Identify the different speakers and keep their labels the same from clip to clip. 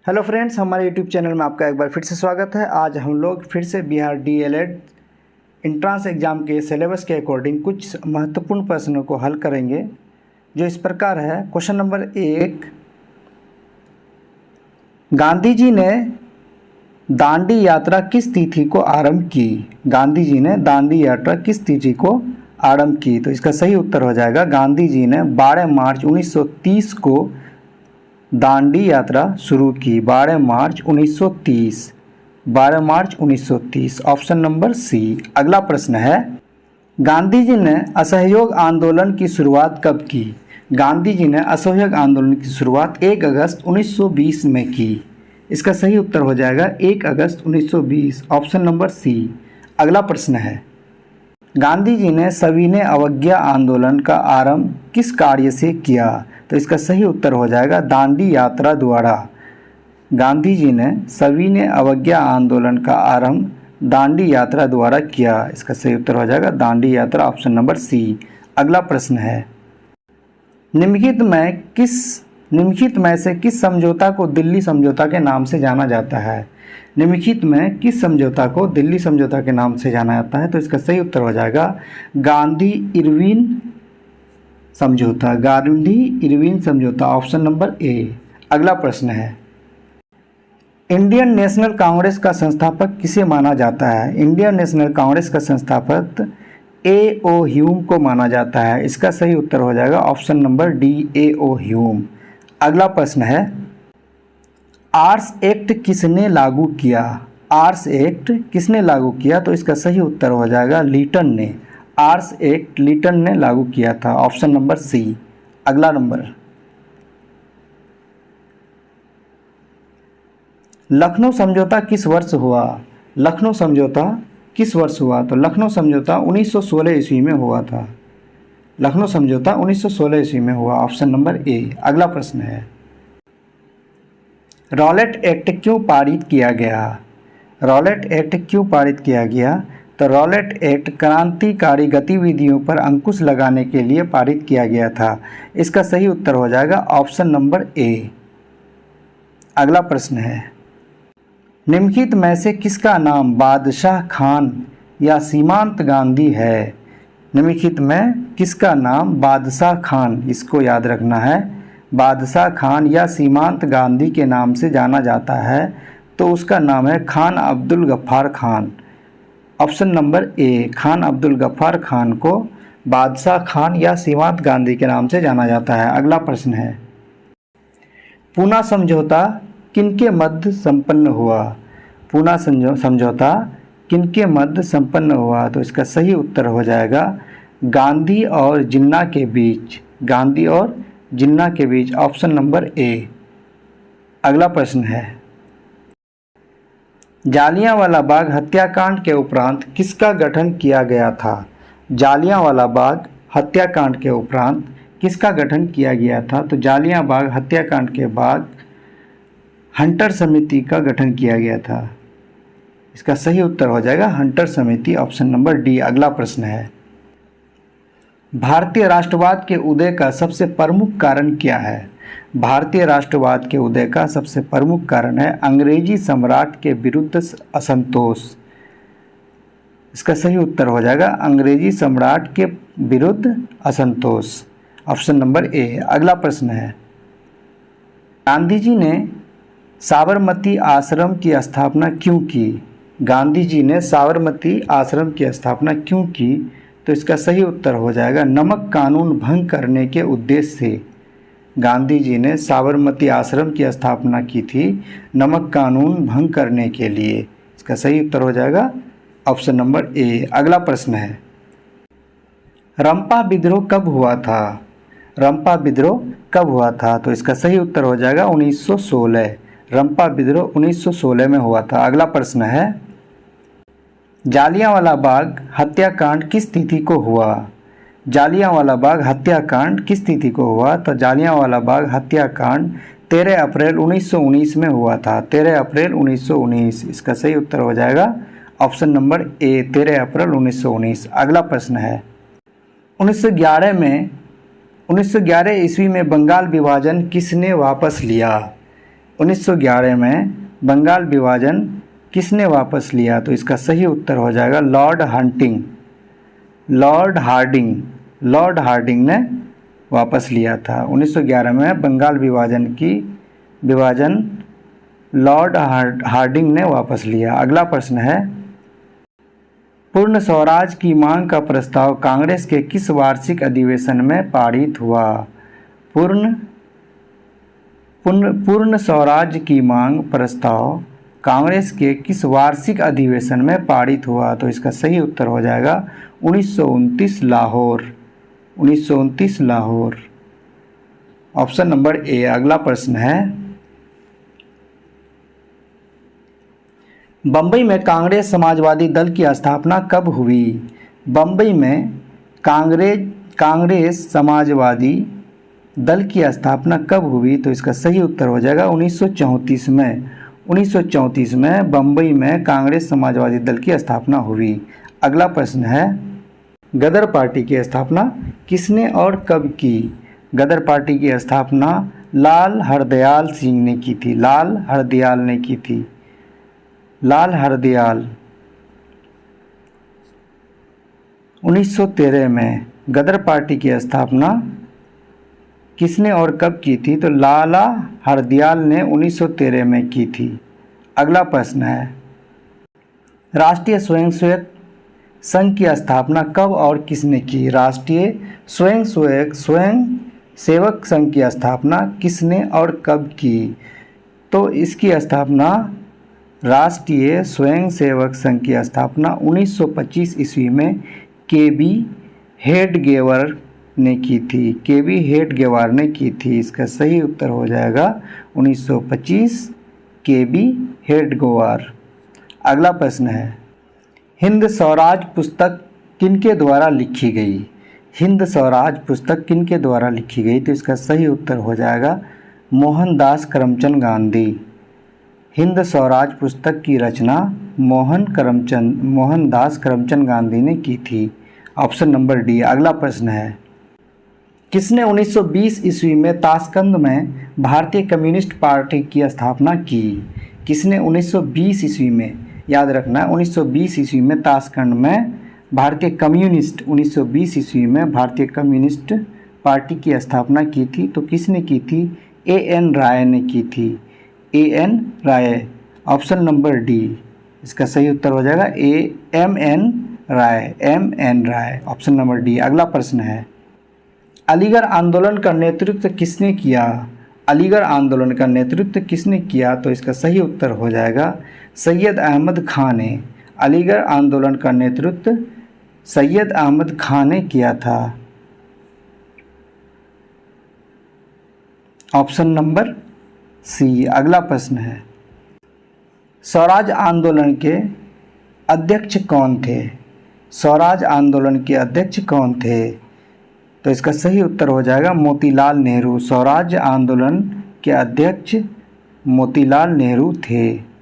Speaker 1: Hello friends, हमारे YouTube channel में आपका एक बार फिर से स्वागत है। आज हम लोग फिर से बिहार डीएलएड इंट्रांस एग्ज़ाम के सिलेबस के अकॉर्डिंग कुछ महत्वपूर्ण प्रश्नों को हल करेंगे, जो इस प्रकार है। क्वेश्चन नंबर 1, गांधी जी ने दांडी यात्रा किस तिथि को आरंभ की? गांधी जी ने दांडी यात्रा किस तिथि को आरंभ की? तो इसका सही उत्तर हो जाएगा गांधी जी ने 12 मार्च 1930 को दांडी यात्रा शुरू की। 12 मार्च 1930, 12 मार्च 1930, ऑप्शन नंबर सी। अगला प्रश्न है, गांधी जी ने असहयोग आंदोलन की शुरुआत कब की? गांधी जी ने असहयोग आंदोलन की शुरुआत 1 अगस्त 1920 में की। इसका सही उत्तर हो जाएगा 1 अगस्त 1920, ऑप्शन नंबर सी। अगला प्रश्न है, गांधी जी ने सविनय अवज्ञा आंदोलन का आरंभ किस कार्य से किया? तो इसका सही उत्तर हो जाएगा दांडी यात्रा द्वारा। गांधी जी ने सविनय अवज्ञा आंदोलन का आरंभ दांडी यात्रा द्वारा किया। इसका सही उत्तर हो जाएगा दांडी यात्रा, ऑप्शन नंबर सी। अगला प्रश्न है, निम्नलिखित में से किस समझौता को दिल्ली समझौता के नाम से जाना जाता है? निम्नलिखित में किस समझौता को दिल्ली समझौता के नाम से जाना जाता है? तो इसका सही उत्तर हो जाएगा गांधी इरविन समझौता। गांधी इरविन समझौता, ऑप्शन नंबर ए। अगला प्रश्न है, इंडियन नेशनल कांग्रेस का संस्थापक किसे माना जाता है? इंडियन नेशनल कांग्रेस का संस्थापक A.O. ह्यूम को माना जाता है। इसका सही उत्तर हो जाएगा option number D, A.O. Hume. अगला प्रश्न है, आर्स एक्ट किसने लागू किया? आर्स एक्ट किसने लागू किया? तो इसका सही उत्तर हो जाएगा लीटन ने। आर्स एक्ट लीटन ने लागू किया था, ऑप्शन नंबर सी। अगला नंबर, लखनऊ समझौता किस वर्ष हुआ? लखनऊ समझौता किस वर्ष हुआ? तो लखनऊ समझौता 1916 ईस्वी में हुआ था। लखनऊ समझौता 1916 ईस्वी में हुआ, ऑप्शन नंबर ए। अगला प्रश्न है, रॉलेट एक्ट क्यों पारित किया गया? रॉलेट एक्ट क्यों पारित किया गया? तो रॉलेट एक्ट क्रांतिकारी गतिविधियों पर अंकुश लगाने के लिए पारित किया गया था। इसका सही उत्तर हो जाएगा ऑप्शन नंबर ए। अगला प्रश्न है, निम्नलिखित में से किसका नाम बादशाह खान या सीमांत गांधी है? निम्नलिखित में किसका नाम बादशाह खान, इसको याद रखना है, बादशाह खान या सीमांत गांधी के नाम से जाना जाता है? तो उसका नाम है Khan Abdul Ghaffar Khan, option number A. Khan Abdul Ghaffar Khan को बादशाह खान या सीमांत गांधी के नाम से जाना जाता है। अगला प्रश्न है, पूना समझौता किनके मध्य संपन्न हुआ? पूना समझौता किनके मध्य संपन्न हुआ? तो इसका सही उत्तर हो जाएगा गांधी और जिन्ना के बीच। गांधी और जिन्ना के बीच, ऑप्शन नंबर ए। अगला प्रश्न है, जालियांवाला बाग हत्याकांड के उपरांत किसका गठन किया गया था? जालियांवाला बाग हत्याकांड के उपरांत किसका गठन किया गया था? तो जालियां बाग हत्याकांड के बाद हंटर समिति का गठन किया गया था। इसका सही उत्तर हो जाएगा हंटर समिति, ऑप्शन नंबर डी। अगला प्रश्न है, भारतीय राष्ट्रवाद के उदय का सबसे प्रमुख कारण क्या है? भारतीय राष्ट्रवाद के उदय का सबसे प्रमुख कारण है अंग्रेजी सम्राट के विरुद्ध असंतोष। इसका सही उत्तर हो जाएगा अंग्रेजी सम्राट के विरुद्ध असंतोष, ऑप्शन नंबर ए। अगला प्रश्न है, गांधी जी ने साबरमती आश्रम की स्थापना क्यों की? गांधी जी ने साबरमती आश्रम की स्थापना क्यों की? तो इसका सही उत्तर हो जाएगा नमक कानून भंग करने के उद्देश्य से। गांधी जी ने साबरमती आश्रम की स्थापना की थी नमक कानून भंग करने के लिए। इसका सही उत्तर हो जाएगा ऑप्शन नंबर ए। अगला प्रश्न है, रंपा विद्रोह कब हुआ था? रंपा विद्रोह कब हुआ था? तो इसका सही उत्तर हो जाएगा 1916। रंपा विद्रोह 1916 में हुआ था। अगला प्रश्न है, जालियांवाला बाग हत्याकांड किस तिथि को हुआ? जालियांवाला बाग हत्याकांड किस तिथि को हुआ? तो जालियांवाला बाग हत्याकांड 13 अप्रैल 1919 में हुआ था। 13 अप्रैल 1919, इसका सही उत्तर हो जाएगा ऑप्शन नंबर ए, 13 अप्रैल 1919। अगला प्रश्न है, 1911 ईस्वी में बंगाल विभाजन किसने वापस लिया? 1911 में बंगाल विभाजन किसने वापस लिया? तो इसका सही उत्तर हो जाएगा लॉर्ड हार्डिंग ने वापस लिया था। 1911 में बंगाल विभाजन लॉर्ड हार्डिंग ने वापस लिया। अगला प्रश्न है, पूर्ण स्वराज की मांग का प्रस्ताव कांग्रेस के किस वार्षिक अधिवेशन में पारित हुआ? पूर्ण स्वराज की मांग प्रस्ताव कांग्रेस के किस वार्षिक अधिवेशन में पारित हुआ? तो इसका सही उत्तर हो जाएगा 1929 लाहौर। Option number A. अगला प्रश्न है, बम्बई में कांग्रेस समाजवादी दल की स्थापना कब हुई? बम्बई में कांग्रेस समाजवादी दल की स्थापना कब हुई? तो इसका सही उत्तर हो जाएगा 1934 में। 1934 में बम्बई में कांग्रेस समाजवादी दल की स्थापना हुई। अगला प्रश्न है, गदर पार्टी की स्थापना किसने और कब की? गदर पार्टी की स्थापना लाल हरदयाल सिंह ने की थी। लाल हरदयाल 1913 में गदर पार्टी की स्थापना किसने और कब की थी? तो लाला हरदयाल ने 1913 में की थी। अगला प्रश्न है, राष्ट्रीय स्वयंसेवक संघ की स्थापना कब और किसने की? राष्ट्रीय स्वयंसेवक संघ की स्थापना किसने और कब की? तो इसकी स्थापना राष्ट्रीय स्वयंसेवक संघ की स्थापना 1925 ईस्वी में केबी हेडगेवार ने की थी। इसका सही उत्तर हो जाएगा 1925 केबी हेडगेवार। अगला प्रश्न है, हिंद स्वराज पुस्तक किनके द्वारा लिखी गई? हिंद स्वराज पुस्तक किनके द्वारा लिखी गई? तो इसका सही उत्तर हो जाएगा मोहनदास करमचंद गांधी। हिंद स्वराज पुस्तक की रचना मोहनदास करमचंद गांधी ने की थी। Option number D. अगला प्रश्न है, किसने 1920 ईस्वी में ताशकंद में भारतीय कम्युनिस्ट पार्टी की स्थापना की? किसने 1920 ईस्वी में, याद रखना 1920 ईस्वी में ताशकंद में भारतीय कम्युनिस्ट पार्टी की स्थापना की थी? तो किसने की थी? A.N. राय ने की थी। A.N. Roy. Option number D. इसका सही उत्तर हो जाएगा M.N. Roy. Option number D. अगला प्रश्न है, अलीगढ़ आंदोलन का नेतृत्व किसने किया? अलीगढ़ आंदोलन का नेतृत्व किसने किया? तो इसका सही उत्तर हो जाएगा सैयद अहमद खां ने। अलीगढ़ आंदोलन का नेतृत्व सैयद अहमद खां ने किया था। Option number C. अगला प्रश्न है, स्वराज आंदोलन के अध्यक्ष कौन थे? स्वराज आंदोलन के अध्यक्ष कौन थे? तो इसका सही उत्तर हो जाएगा मोतीलाल नेहरू। स्वराज आंदोलन के अध्यक्ष मोतीलाल नेहरू थे।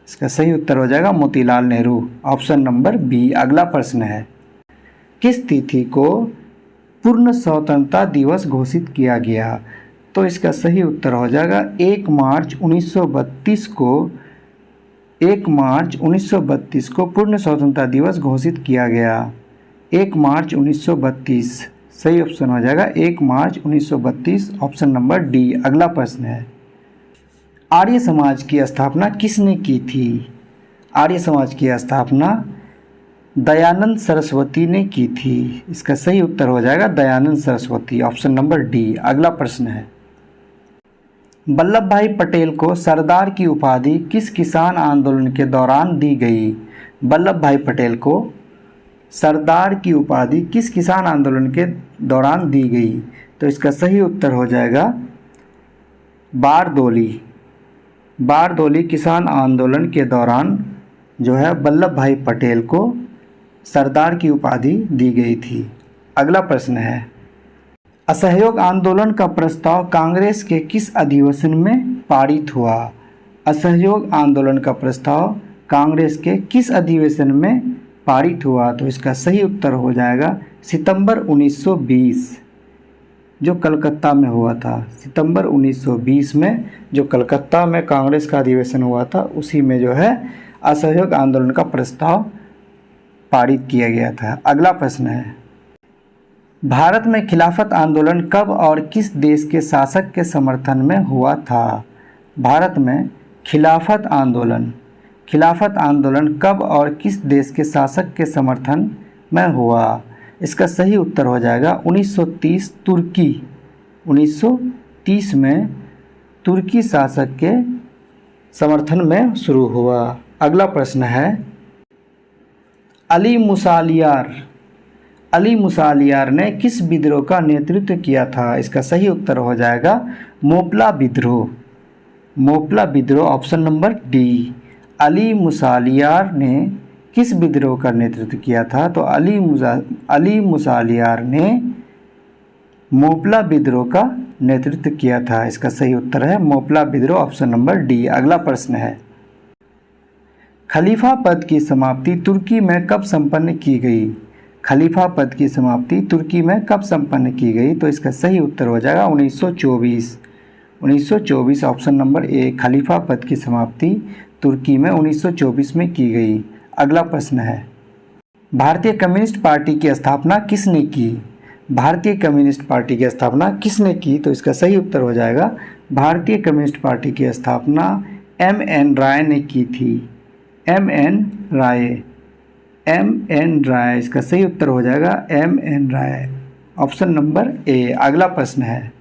Speaker 1: इसका सही उत्तर हो जाएगा Motilal Nehru. Option number B. अगला प्रश्न है, किस तिथि को पूर्ण स्वतंत्रता दिवस घोषित किया गया? तो इसका सही उत्तर हो जाएगा 1 मार्च 1932 को पूर्ण स्वतंत्रता दिवस घोषित किया गया। 1 मार्च 1932 सही ऑप्शन हो जाएगा 1 मार्च 1932। Option number D. अगला प्रश्न है, आर्य समाज की स्थापना किसने की थी? आर्य समाज की स्थापना दयानंद सरस्वती ने की थी। इसका सही उत्तर हो जाएगा Dayanand Saraswati. Option number D. अगला प्रश्न है, वल्लभ भाई पटेल को सरदार की उपाधि किस किसान आंदोलन के दौरान दी गई? वल्लभ भाई पटेल को सरदार की उपाधि किस किसान आंदोलन के दौरान दी गई? तो इसका सही उत्तर हो जाएगा बारदोली किसान आंदोलन के दौरान जो है वल्लभ भाई पटेल को सरदार की उपाधि दी गई थी। अगला प्रश्न है, असहयोग आंदोलन का प्रस्ताव कांग्रेस के किस अधिवेशन में पारित हुआ? असहयोग आंदोलन का प्रस्ताव कांग्रेस के किस अधिवेशन में पारित हुआ? तो इसका सही उत्तर हो जाएगा सितंबर 1920। जो कलकत्ता में हुआ था। सितंबर 1920 में जो कलकत्ता में कांग्रेस का अधिवेशन हुआ था, उसी में जो है असहयोग आंदोलन का प्रस्ताव पारित किया गया था। अगला प्रश्न है, भारत में खिलाफत आंदोलन कब और किस देश के शासक के समर्थन में हुआ था? भारत में खिलाफत आंदोलन कब और किस देश के शासक के समर्थन में हुआ? इसका सही उत्तर हो जाएगा 1930 तुर्की। 1930 में तुर्की शासक के समर्थन में शुरू हुआ। अगला प्रश्न है, अली मुसालियार ने किस विद्रोह का नेतृत्व किया था? इसका सही उत्तर हो जाएगा मोपला विद्रोह, ऑप्शन नंबर डी। अली मुसालियार ने किस विद्रोह का नेतृत्व किया था? तो अली मुसालियार ने मोपला विद्रोह का नेतृत्व किया था। इसका सही उत्तर है मोपला विद्रोह, ऑप्शन नंबर डी। अगला प्रश्न है, खलीफा पद की समाप्ति तुर्की में कब संपन्न की गई? खलीफा पद की समाप्ति तुर्की में कब संपन्न की गई? तो इसका सही उत्तर हो जाएगा 1924, ऑप्शन नंबर ए। खलीफा पद की समाप्ति तुर्की में 1924 में की गई। अगला प्रश्न है, भारतीय कम्युनिस्ट पार्टी की स्थापना किसने की? भारतीय कम्युनिस्ट पार्टी की स्थापना किसने की? तो इसका सही उत्तर हो जाएगा भारतीय कम्युनिस्ट पार्टी की स्थापना M.N. राय ने की थी। M.N. राय, इसका सही उत्तर हो जाएगा M.N. Roy, option number A. अगला प्रश्न है,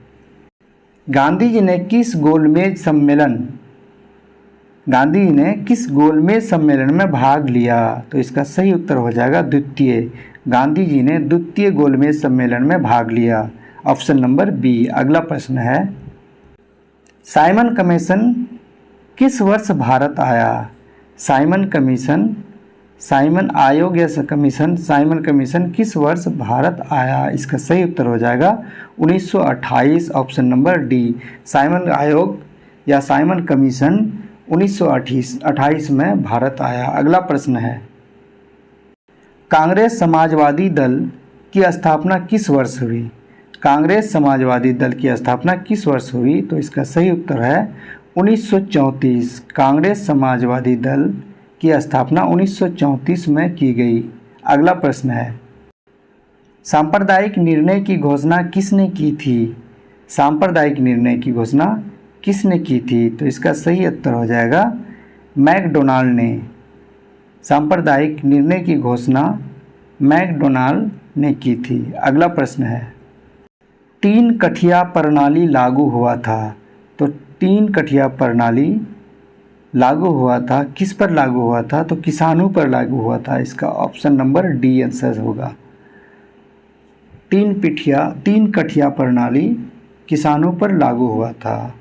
Speaker 1: गांधी जी ने किस गोलमेज सम्मेलन में भाग लिया? तो इसका सही उत्तर हो जाएगा द्वितीय। गांधी जी ने द्वितीय गोलमेज सम्मेलन में भाग लिया, ऑप्शन नंबर बी। अगला प्रश्न है, साइमन कमीशन किस वर्ष भारत आया? साइमन कमीशन किस वर्ष भारत आया? इसका सही उत्तर हो जाएगा 1928, ऑप्शन नंबर डी। साइमन आयोग या साइमन कमीशन 1928 में भारत आया। अगला प्रश्न है, कांग्रेस समाजवादी दल की स्थापना किस वर्ष हुई? कांग्रेस समाजवादी दल की स्थापना किस वर्ष हुई? तो इसका सही उत्तर है 1934। कांग्रेस समाजवादी दल की स्थापना 1934 में की गई। अगला प्रश्न है, सांप्रदायिक निर्णय की घोषणा किसने की थी? सांप्रदायिक निर्णय की घोषणा किसने की थी? तो इसका सही उत्तर हो जाएगा मैकडोनाल्ड ने। सांप्रदायिक निर्णय की घोषणा मैकडोनाल्ड ने की थी। अगला प्रश्न है, 3 कठिया प्रणाली लागू हुआ था। तो 3 कठिया प्रणाली लागू हुआ था, किस पर लागू हुआ था? तो किसानों पर लागू हुआ था। इसका ऑप्शन नंबर डी आंसर होगा। 3 कठिया प्रणाली किसानों पर लागू हुआ था।